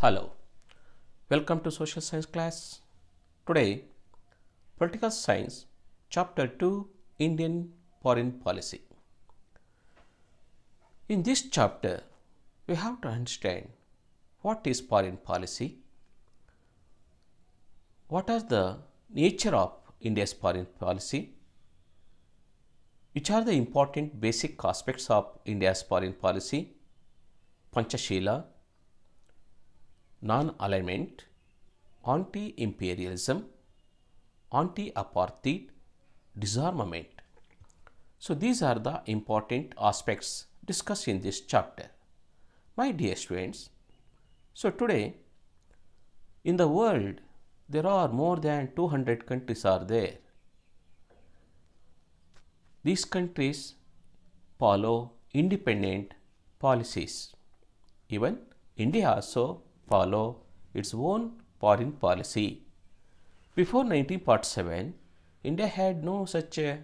Hello, welcome to Social Science class. Today, Political Science, Chapter 2, Indian Foreign Policy. In this chapter, we have to understand what is foreign policy, what are the nature of India's foreign policy, which are the important basic aspects of India's foreign policy, Panchashila, non-alignment, anti-imperialism, anti-apartheid, disarmament. So these are the important aspects discussed in this chapter. My dear students, so today in the world there are more than 200 countries are there. These countries follow independent policies. Even India also follow its own foreign policy. Before 1947, India had no such a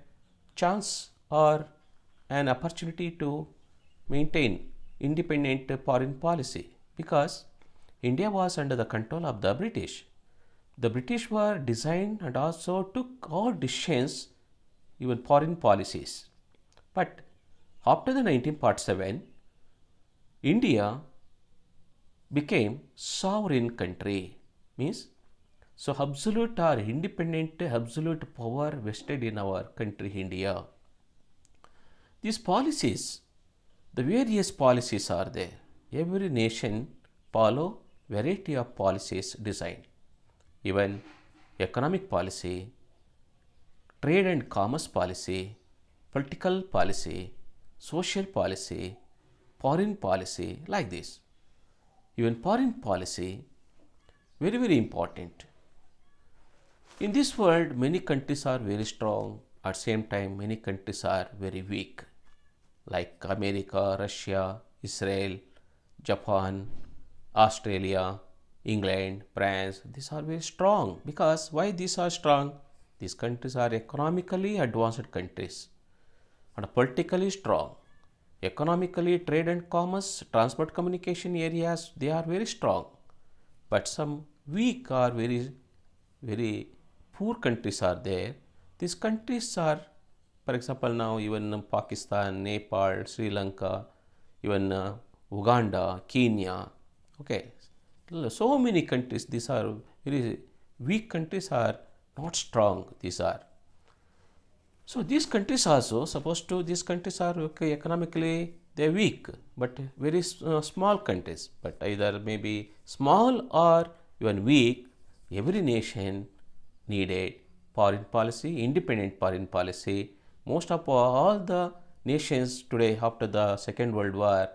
chance or an opportunity to maintain independent foreign policy because India was under the control of the British. The British were designed and also took all decisions, even foreign policies. But after the 1947, India became sovereign country, means so absolute or independent absolute power vested in our country India. These policies, the various policies are there. Every nation follow variety of policies designed. Even economic policy, trade and commerce policy, political policy, social policy, foreign policy, like this. Even foreign policy, very important. In this world, many countries are very strong. At the same time, many countries are very weak, like America, Russia, Israel, Japan, Australia, England, France. These are very strong because why these are strong? These countries are economically advanced countries and politically strong. Economically, trade and commerce, transport communication areas, they are very strong. But some weak or very poor countries are there. These countries are, for example, now even Pakistan, Nepal, Sri Lanka, even Uganda, Kenya. Okay, so many countries. These are very weak countries, are not strong. These are. So these countries also supposed to. These countries are okay economically. They are weak, but very small countries. But either maybe small or even weak. Every nation needed foreign policy, independent foreign policy. Most of all the nations today after the Second World War,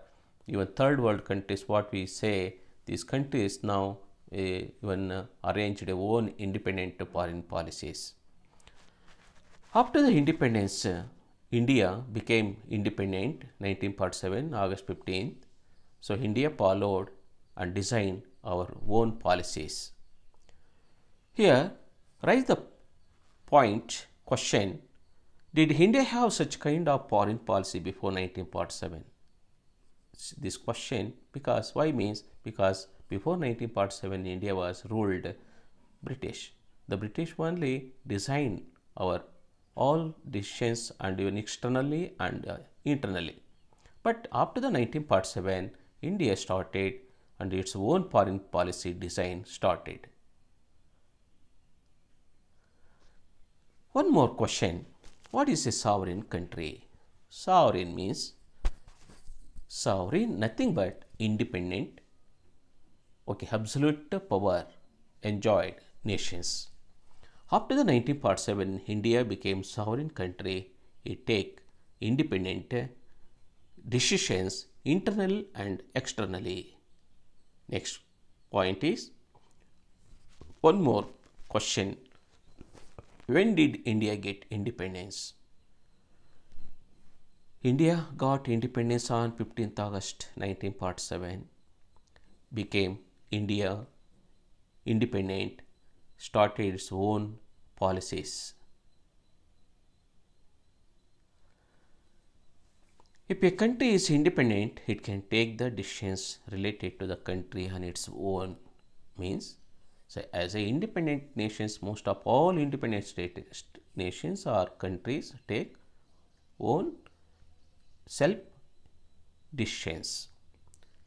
even third world countries, what we say, these countries now even arranged their own independent foreign policies. After the independence, India became independent 1947, August 15th. So India followed and designed our own policies. Here, raise the question, did India have such kind of foreign policy before 1947? This question, because why means, because before 1947 India was ruled British. The British only designed our all decisions and even externally and internally. But after the 1947, India started and its own foreign policy design started. One more question, what is a sovereign country? Sovereign means, sovereign nothing but independent, okay, absolute power enjoyed nations. After the 1947, India became sovereign country. It take independent decisions internal and externally. Next point is, one more question, when did India get independence? India got independence on 15th August 1947, became India independent, started its own policies. If a country is independent, it can take the decisions related to the country on its own. Means, so as a independent nations, most of all independent nations or countries take own self decisions.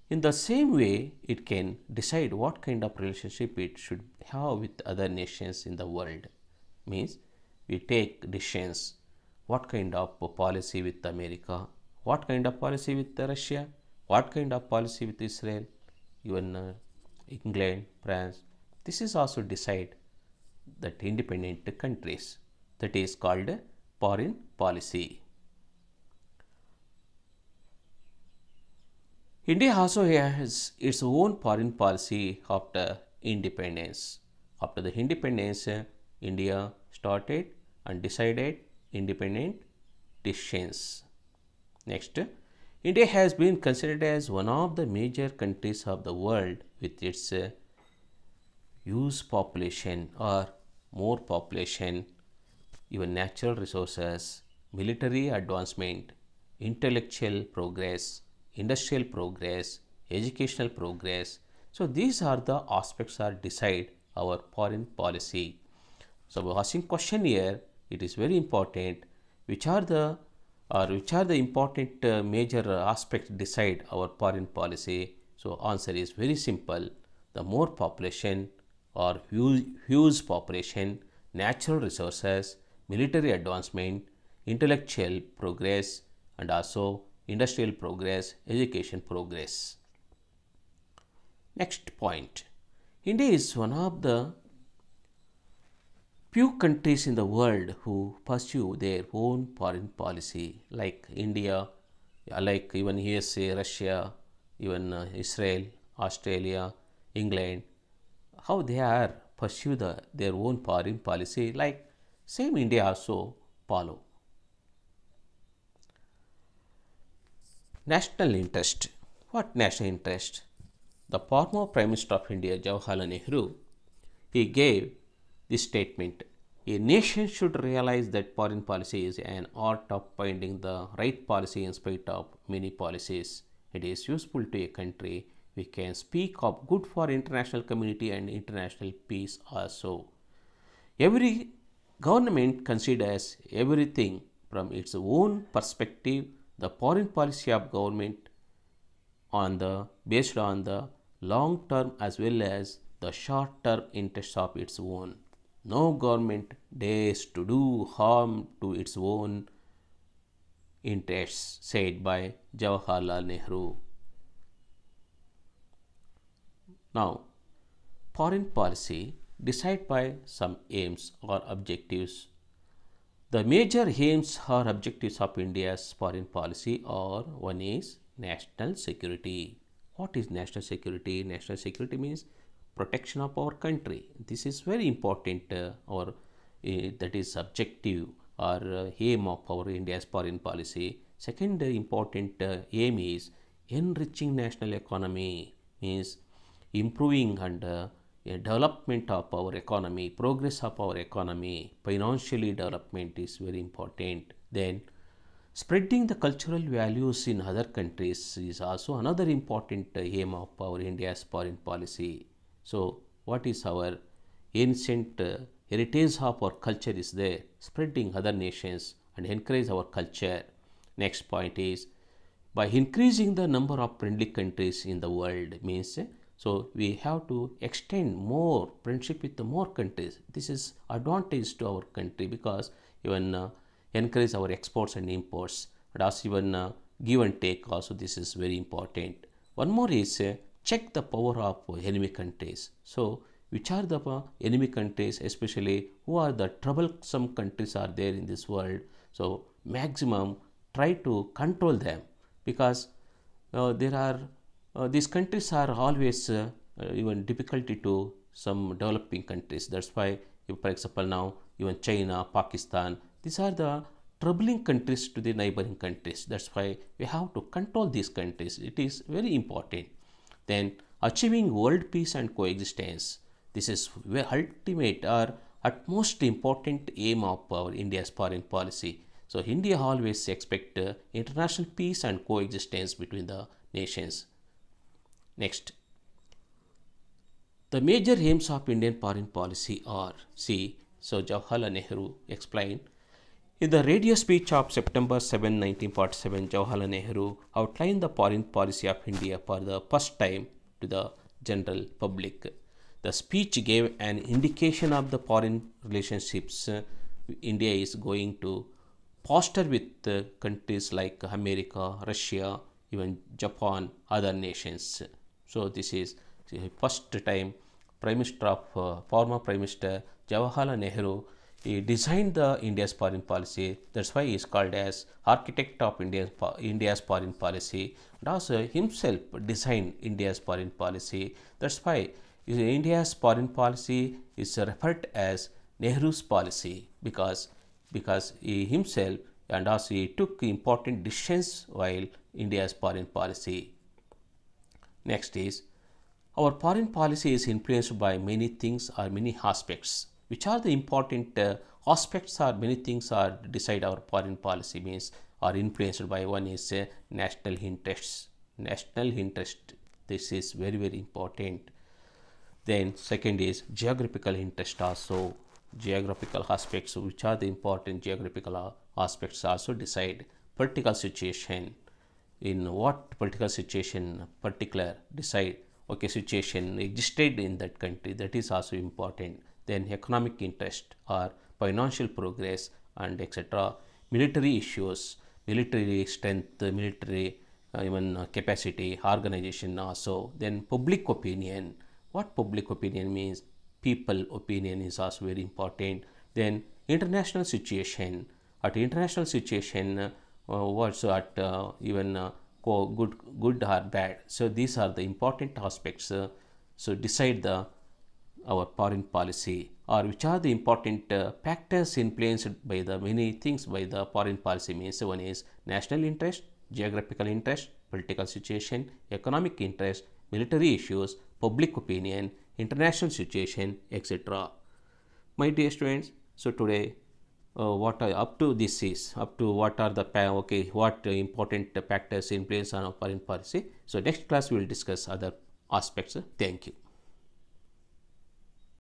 In the same way, it can decide what kind of relationship it should have with other nations in the world. Means we take decisions what kind of policy with America, what kind of policy with Russia, what kind of policy with Israel, even England, France. This is also decide that independent countries. That is called foreign policy. India also has its own foreign policy after independence. After the independence, India started and decided independent decisions. Next, India has been considered as one of the major countries of the world with its huge population or more population, even natural resources, military advancement, intellectual progress, industrial progress, educational progress. So these are the aspects that decide our foreign policy. So asking question here, it is very important which are the important major aspects decide our foreign policy. So answer is very simple. The more population or huge population, natural resources, military advancement, intellectual progress, and also industrial progress, education progress. Next point, India is one of the few countries in the world who pursue their own foreign policy, like India, like even USA, Russia, even Israel, Australia, England, how they are pursue their own foreign policy, like same India also follow. National interest. What national interest? The former Prime Minister of India, Jawaharlal Nehru, he gave this statement: a nation should realize that foreign policy is an art of finding the right policy in spite of many policies. It is useful to a country. We can speak of good for international community and international peace also. Every government considers everything from its own perspective. The foreign policy of government based on the long term as well as the short term interests of its own. No government dares to do harm to its own interests, said by Jawaharlal Nehru. Now, foreign policy decided by some aims or objectives. The major aims or objectives of India's foreign policy are: one is national security. What is national security? National security means protection of our country. This is very important that is objective or aim of our India's foreign policy. Second important aim is enriching national economy, means improving and development of our economy, progress of our economy, financially development is very important. Then spreading the cultural values in other countries is also another important aim of our India's foreign policy. So what is our ancient heritage of our culture is there, spreading other nations and encourage our culture. Next point is by increasing the number of friendly countries in the world, means so we have to extend more friendship with the more countries. This is advantage to our country because even encourage our exports and imports, and also even give and take also, this is very important. One more is check the power of enemy countries. So which are the enemy countries, especially who are the troublesome countries are there in this world. So maximum try to control them because there are these countries are always even difficulty to some developing countries. That's why if, for example, now even China, Pakistan, these are the troubling countries to the neighboring countries. That's why we have to control these countries. It is very important. Then achieving world peace and coexistence. This is the ultimate or utmost important aim of our India's foreign policy. So India always expect international peace and coexistence between the nations. Next, the major aims of Indian foreign policy are, see, so Jawaharlal Nehru explained. In the radio speech of September 7, 1947, Jawaharlal Nehru outlined the foreign policy of India for the first time to the general public. The speech gave an indication of the foreign relationships India is going to foster with countries like America, Russia, even Japan, other nations. So this is the first time former Prime Minister Jawaharlal Nehru, he designed the India's foreign policy. That's why he is called as architect of India's foreign policy, and also himself designed India's foreign policy. That's why India's foreign policy is referred as Nehru's policy, because he himself and also he took important decisions while India's foreign policy. Next is, our foreign policy is influenced by many things or many aspects. Which are the important aspects or many things are decide our foreign policy means are influenced by? One is national interests. National interest. This is very important. Then second is geographical interest also. Geographical aspects, which are the important geographical aspects also decide. Political situation, in what political situation particular decide, okay, situation existed in that country, that is also important. Then economic interest or financial progress and etc. Military issues, military strength, military even capacity, organization also. Then public opinion. What public opinion means? People opinion is also very important. Then international situation. At international situation, what's at even good or bad. So these are the important aspects. So decide our foreign policy, or which are the important factors influenced by the many things by the foreign policy means. One is national interest, geographical interest, political situation, economic interest, military issues, public opinion, international situation, etc. My dear students, so today what up to this is up to what are the what important factors influence on our foreign policy. So next class we will discuss other aspects. Thank you.